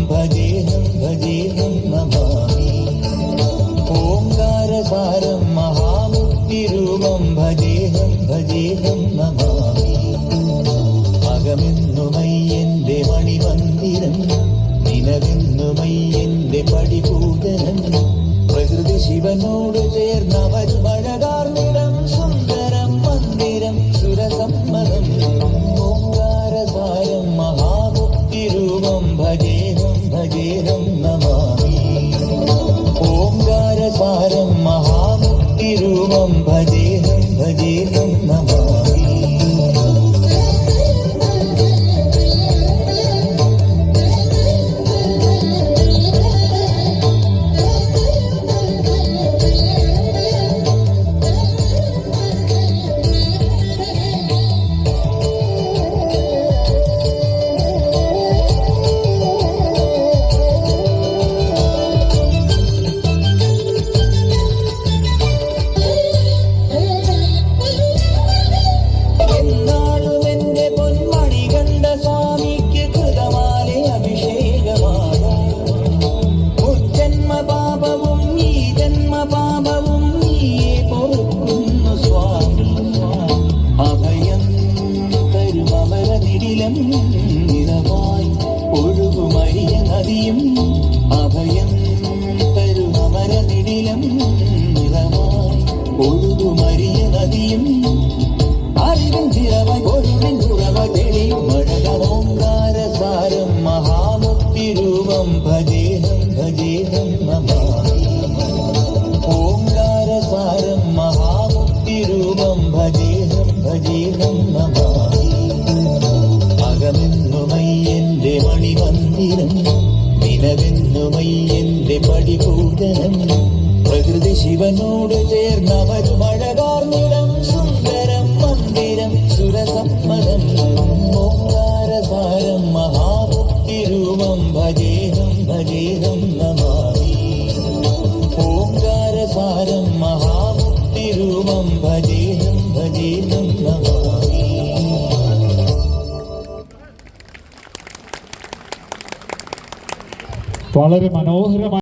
ഭജേഹം ഭജേഹം നമാമി ഓംകാരസാരം മഹാമുക്തിരൂപം ഭജേഹം ഭജേഹം നമാമി അകമെന്നുമയ്യന്റെ മണിമന്ദിരം നിലവെന്നുമയ്യന്റെ പടിപൂജനം പ്രകൃതി ശിവനോട് ചേർന്നവരുമഴകാർന്നിടം സുന്ദരം മന്ദിരം സുരസമ്മതം ഓംകാരസാരം മഹാമുക്തിരൂപം ഭജേഹം ഭജേഹം നമാമി ഓംകാരസാരം മഹാമുക്തിരൂപം ഭജേഹം ഭജേഹം നമാമി നിറവായി ഒഴുകുമരിയ നദിയും അഭയം തരുമര നിടിലം നിറവായി ഒഴുകുമരിയ നദിയും അറിവിൻ ചിറവായി ഒഴുവിൻ ഉറവ തെളിയും മഴകളോങ്കാരസാരം മഹാമുക്തിരൂപം ഭജേഹം ഭജേഹം നമാമി ഓങ്കാരസാരം മഹാമുക്തിരൂപം ഭജേഹം ഭജേഹം നമാമി അകമെന്നുമയ്യന്റെ മണിമന്ദിരം നിലവെന്നുമയ്യന്റെ പടിപൂജനം പ്രകൃതി ശിവനോട് ചേർന്നവരുമഴകാർന്നിടം സുന്ദരം മന്ദിരം സുരസമ്മതം ഓംകാരസാരം മഹാമുക്തിരൂപം ഭജേഹം ഭജേഹം നമാമി ഓംകാരസാരം മഹാമുക്തിരൂപം ഭജേഹം ഭജേഹം നമാമി. വളരെ മനോഹരമായി